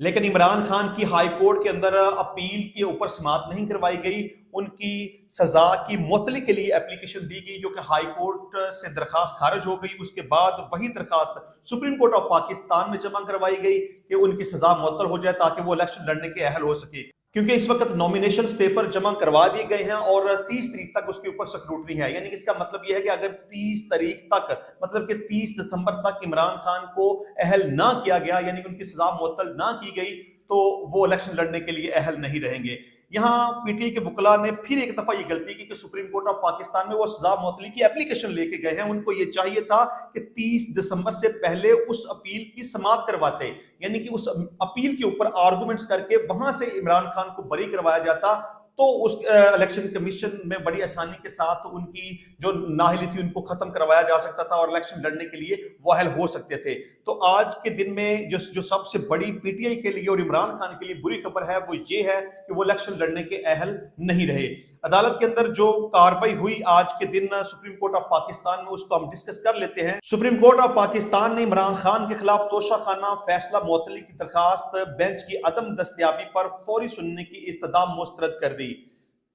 لیکن عمران خان کی high court کے اندر اپیل کے اوپر سماعت نہیں کروائی گئی، ان کی سزا کی معطلی کے لیے اپلیکیشن دی گئی جو کہ ہائی کورٹ سے درخواست خارج ہو گئی۔ اس کے بعد وہی درخواست سپریم کورٹ آف پاکستان میں جمع کروائی گئی کہ ان کی سزا معطل ہو جائے تاکہ وہ الیکشن لڑنے کے اہل ہو سکے، کیونکہ اس وقت نومینیشنز پیپر جمع کروا دیے گئے ہیں اور 30 تاریخ تک اس کے اوپر سکروٹنی ہے۔ یعنی اس کا مطلب یہ ہے کہ اگر 30 تاریخ تک، مطلب کہ 30 دسمبر تک عمران خان کو اہل نہ کیا گیا، یعنی ان کی سزا معطل نہ کی گئی، تو وہ الیکشن لڑنے کے لیے اہل نہیں رہیں گے۔ یہاں پی ٹی آئی کے وکلاء نے پھر ایک دفعہ یہ غلطی کی کہ سپریم کورٹ آف پاکستان میں وہ سزا معطلی کی اپلیکیشن لے کے گئے ہیں، ان کو یہ چاہیے تھا کہ 30 دسمبر سے پہلے اس اپیل کی سماعت کرواتے، یعنی کہ اس اپیل کے اوپر آرگومنٹس کر کے وہاں سے عمران خان کو بری کروایا جاتا، تو اس الیکشن کمیشن میں بڑی آسانی کے ساتھ ان کی جو نااہلی تھی ان کو ختم کروایا جا سکتا تھا اور الیکشن لڑنے کے لیے وہ اہل ہو سکتے تھے۔ تو آج کے دن میں جو سب سے بڑی پی ٹی آئی کے لیے اور عمران خان کے لیے بری خبر ہے وہ یہ ہے کہ وہ الیکشن لڑنے کے اہل نہیں رہے۔ عدالت کے اندر جو کاروائی ہوئی آج کے دن سپریم کورٹ آف پاکستان میں، اس کو ہم ڈسکس کر لیتے ہیں۔ سپریم کورٹ آف پاکستان نے عمران خان کے خلاف توشہ خانہ فیصلہ معطلی کی درخواست بینچ کی عدم دستیابی پر فوری سننے کی استدعا مسترد کر دی۔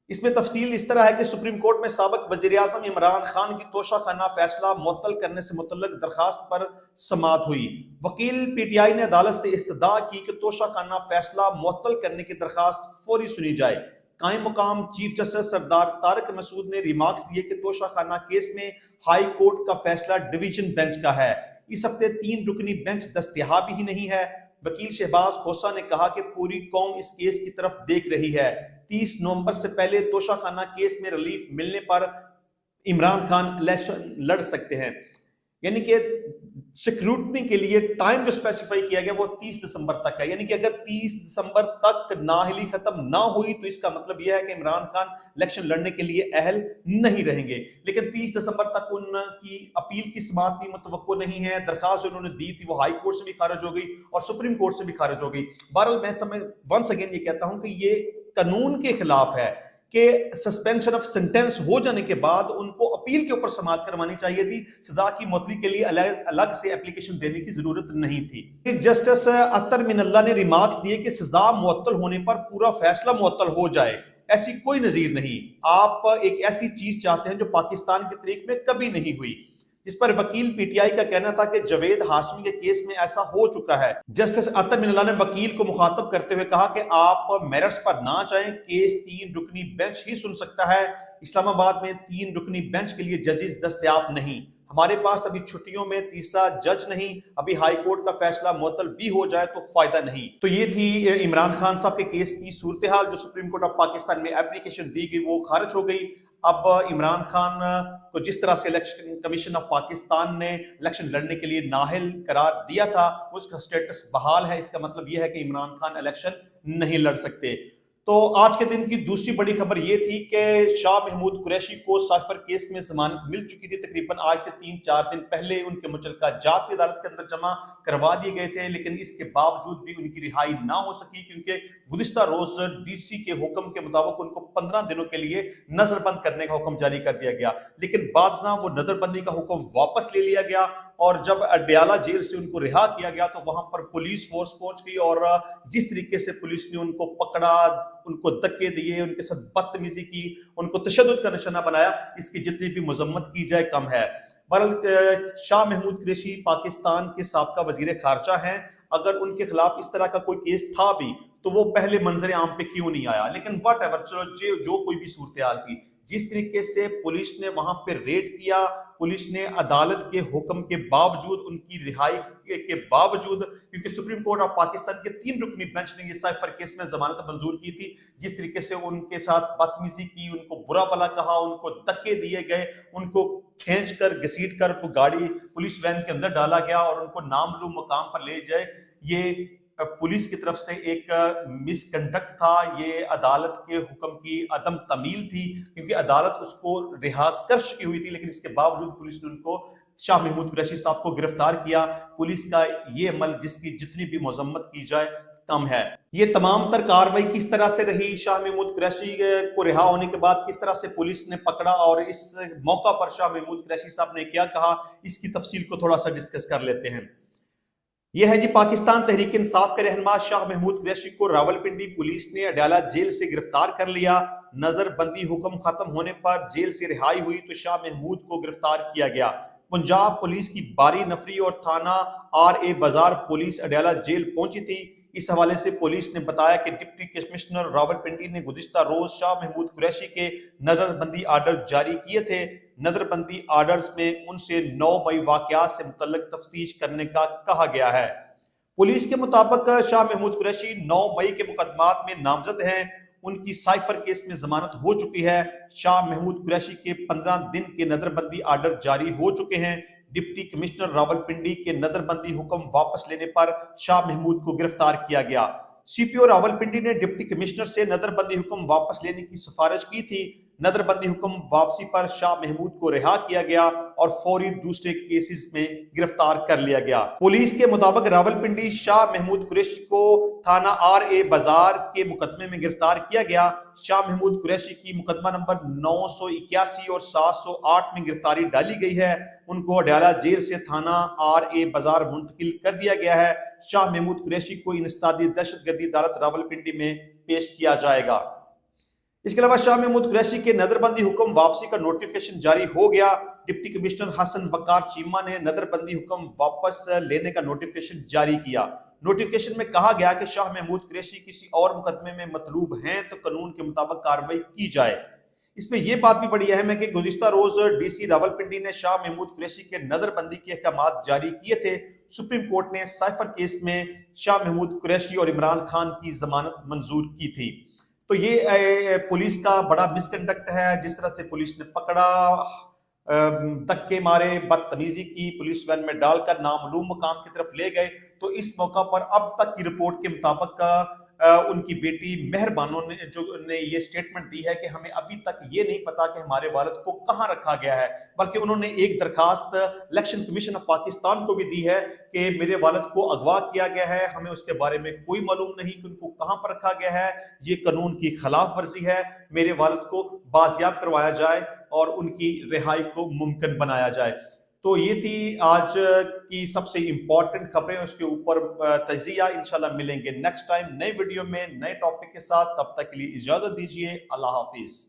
اس میں تفصیل اس طرح ہے کہ سپریم کورٹ میں سابق وزیر اعظم عمران خان کی توشہ خانہ فیصلہ معطل کرنے سے متعلق درخواست پر سماعت ہوئی۔ وکیل پی ٹی آئی نے عدالت سے استدعا کی کہ توشہ خانہ فیصلہ معطل کرنے کی درخواست فوری سنی جائے۔ قائم مقام چیف جسٹس سردار طارق مسعود نے ریمارکس دیے کہ توشہ خانہ کیس میں ہائی کورٹ کا فیصلہ ڈویژن بینچ کا ہے، اس ہفتے 3 رکنی بینچ دستیاب ہی نہیں ہے۔ وکیل شہباز کھوسہ نے کہا کہ پوری قوم اس کیس کی طرف دیکھ رہی ہے، 30 نومبر سے پہلے توشہ خانہ کیس میں ریلیف ملنے پر عمران خان الیکشن لڑ سکتے ہیں۔ یعنی کہ سیکیورٹی کے لیے ٹائم جو اسپیسیفائی کیا گیا وہ 30 دسمبر تک ہے، یعنی کہ اگر 30 دسمبر تک نااہلی ختم نہ ہوئی تو اس کا مطلب یہ ہے کہ عمران خان الیکشن لڑنے کے لیے اہل نہیں رہیں گے۔ لیکن 30 دسمبر تک ان کی اپیل کی سماعت بھی متوقع نہیں ہے، درخواست جو انہوں نے دی تھی وہ ہائی کورٹ سے بھی خارج ہو گئی اور سپریم کورٹ سے بھی خارج ہو گئی۔ بہرحال میں ونس اگین یہ کہتا ہوں کہ یہ قانون کے خلاف ہے کہ سسپینشن آف سینٹینس ہو جانے کے بعد ان کو اپیل کے اوپر سماعت کروانی چاہیے تھی، سزا کی معطلی کے لیے الگ سے اپلیکیشن دینے کی ضرورت نہیں تھی۔ جسٹس اطہر من اللہ نے ریمارکس دیے کہ سزا معطل ہونے پر پورا فیصلہ معطل ہو جائے، ایسی کوئی نظیر نہیں۔ آپ ایک ایسی چیز چاہتے ہیں جو پاکستان کی تاریخ میں کبھی نہیں ہوئی، جس پر وکیل پی ٹی آئی کا کہنا تھا کہ جاوید ہاشمی کے کیس میں ایسا ہو چکا ہے۔ جسٹس اطہر من اللہ نے وکیل کو مخاطب کرتے ہوئے کہا کہ آپ میرٹس پر نہ جائیں، کیس 3 رکنی بینچ ہی سن سکتا ہے۔ اسلام آباد میں 3 رکنی بینچ کے لیے ججز دستیاب نہیں، ہمارے پاس ابھی چھٹیوں میں تیسرا جج نہیں، ابھی ہائی کورٹ کا فیصلہ معطل بھی ہو جائے تو فائدہ نہیں۔ تو یہ تھی عمران خان صاحب کے کیس کی صورتحال جو سپریم کورٹ آف پاکستان میں اپلیکیشن دی گئی وہ خارج ہو گئی۔ اب عمران خان کو جس طرح سے الیکشن کمیشن آف پاکستان نے الیکشن لڑنے کے لیے نااہل قرار دیا تھا اس کا سٹیٹس بحال ہے، اس کا مطلب یہ ہے کہ عمران خان الیکشن نہیں لڑ سکتے۔ تو آج کے دن کی دوسری بڑی خبر یہ تھی کہ شاہ محمود قریشی کو سائفر کیس میں ضمانت مل چکی تھی، تقریباً آج سے 3-4 دن پہلے ان کے متعلقہ جات بھی عدالت کے اندر جمع کروا دیے گئے تھے، لیکن اس کے باوجود بھی ان کی رہائی نہ ہو سکی کیونکہ گزشتہ روز ڈی سی کے حکم کے مطابق ان کو 15 دنوں کے لیے نظر بند کرنے کا حکم جاری کر دیا گیا، لیکن بعد ازاں وہ نظر بندی کا حکم واپس لے لیا گیا اور جب اڈیالہ جیل سے ان کو رہا کیا گیا تو وہاں پر پولیس فورس پہنچ گئی اور جس طریقے سے پولیس نے ان کو پکڑا، ان کو دھکے دیے، ان کے ساتھ بدتمیزی کی، ان کو تشدد کا نشانہ بنایا، اس کی جتنی بھی مذمت کی جائے کم ہے۔ بہرحال شاہ محمود قریشی پاکستان کے سابقہ وزیر خارجہ ہیں، اگر ان کے خلاف اس طرح کا کوئی کیس تھا بھی تو وہ پہلے منظر عام پہ کیوں نہیں آیا، لیکن واٹ ایور، چلو جو کوئی بھی صورتحال تھی، جس طریقے سے پولیس نے وہاں پہ ریڈ کیا، پولیس نے عدالت کے حکم کے باوجود، ان کی رہائی کے باوجود، کیونکہ سپریم کورٹ آف پاکستان کے 3 رکنی بینچ نے یہ سائفر کیس میں ضمانت منظور کی تھی، جس طریقے سے ان کے ساتھ بدتمیزی کی، ان کو برا بھلا کہا، ان کو دھکے دیے گئے، ان کو کھینچ کر گھسیٹ کر گاڑی پولیس وین کے اندر ڈالا گیا اور ان کو نامعلوم مقام پر لے جائے، یہ پولیس کی طرف سے ایک مس کنڈکٹ تھا، یہ عدالت کے حکم کی عدم تعمیل تھی، کیونکہ عدالت اس کو رہا کر چکی ہوئی تھی، لیکن اس کے باوجود پولیس نے ان کو، شاہ محمود قریشی صاحب کو گرفتار کیا۔ پولیس کا یہ عمل جس کی جتنی بھی مذمت کی جائے کم ہے۔ یہ تمام تر کاروائی کس طرح سے رہی، شاہ محمود قریشی کو رہا ہونے کے بعد کس طرح سے پولیس نے پکڑا اور اس موقع پر شاہ محمود قریشی صاحب نے کیا کہا، اس کی تفصیل کو تھوڑا سا ڈسکس کر لیتے ہیں۔ یہ ہے جی پاکستان تحریک انصاف کے رہنما شاہ محمود قریشی کو راولپنڈی پولیس نے اڈیالہ جیل سے گرفتار کر لیا۔ نظر بندی حکم ختم ہونے پر جیل سے رہائی ہوئی تو شاہ محمود کو گرفتار کیا گیا۔ پنجاب پولیس کی باری نفری اور تھانہ RA بازار پولیس اڈیالہ جیل پہنچی تھی۔ اس حوالے سے پولیس نے بتایا کہ ڈپٹی کمشنر راولپنڈی نے گزشتہ روز شاہ محمود قریشی کے نظر بندی آرڈر جاری کیے تھے۔ نظر بندی آرڈرز میں ان سے 9 مئی واقعات سے متعلق تفتیش کرنے کا کہا گیا ہے۔ پولیس کے مطابق شاہ محمود قریشی 9 مئی کے مقدمات میں نامزد ہیں۔ ان کی سائفر کیس میں ضمانت ہو چکی ہے۔ شاہ محمود قریشی کے 15 دن کے نظر بندی آرڈر جاری ہو چکے ہیں۔ ڈپٹی کمشنر راولپنڈی کے نظر بندی حکم واپس لینے پر شاہ محمود کو گرفتار کیا گیا۔ CPO راولپنڈی نے ڈپٹی کمشنر سے نظر بندی حکم واپس لینے کی سفارش کی تھی۔ نظر بندی حکم واپسی پر شاہ محمود کو رہا کیا گیا اور فوری دوسرے کیسز میں گرفتار کر لیا گیا۔ پولیس کے مطابق راولپنڈی شاہ محمود قریشی کو تھانہ RA بازار کے مقدمے میں گرفتار کیا گیا۔ شاہ محمود قریشی کی مقدمہ نمبر 981 اور 708 میں گرفتاری ڈالی گئی ہے۔ ان کو اڈیالہ جیل سے تھانہ RA بازار منتقل کر دیا گیا ہے۔ شاہ محمود قریشی کو انسدادی دہشت گردی عدالت راولپنڈی میں پیش کیا جائے گا۔ اس کے علاوہ شاہ محمود قریشی کے نظر بندی حکم واپسی کا نوٹیفیکیشن جاری ہو گیا۔ ڈپٹی کمشنر حسن وقار چیمہ نے نظر بندی حکم واپس لینے کا نوٹیفیکیشن جاری کیا۔ نوٹیفیکیشن میں کہا گیا کہ شاہ محمود قریشی کسی اور مقدمے میں مطلوب ہیں تو قانون کے مطابق کارروائی کی جائے۔ اس میں یہ بات بھی بڑی اہم ہے کہ گزشتہ روز DC راولپنڈی نے شاہ محمود قریشی کے نظر بندی کے احکامات جاری کیے تھے۔ سپریم کورٹ نے سائفر کیس میں شاہ محمود قریشی اور عمران خان کی ضمانت منظور کی تھی۔ تو یہ پولیس کا بڑا مس کنڈکٹ ہے، جس طرح سے پولیس نے پکڑا، دھکے مارے، بدتمیزی کی، پولیس وین میں ڈال کر نامعلوم مقام کی طرف لے گئے۔ تو اس موقع پر اب تک کی رپورٹ کے مطابق ان کی بیٹی مہر بانو نے یہ سٹیٹمنٹ دی ہے کہ ہمیں ابھی تک یہ نہیں پتا کہ ہمارے والد کو کہاں رکھا گیا ہے، بلکہ انہوں نے ایک درخواست الیکشن کمیشن آف پاکستان کو بھی دی ہے کہ میرے والد کو اغوا کیا گیا ہے، ہمیں اس کے بارے میں کوئی معلوم نہیں کہ ان کو کہاں پر رکھا گیا ہے، یہ قانون کی خلاف ورزی ہے، میرے والد کو بازیاب کروایا جائے اور ان کی رہائی کو ممکن بنایا جائے۔ تو یہ تھی آج کی سب سے امپورٹنٹ خبریں، اس کے اوپر تجزیہ انشاءاللہ ملیں گے نیکسٹ ٹائم نئے ویڈیو میں نئے ٹاپک کے ساتھ۔ تب تک کے لیے اجازت دیجیے، اللہ حافظ۔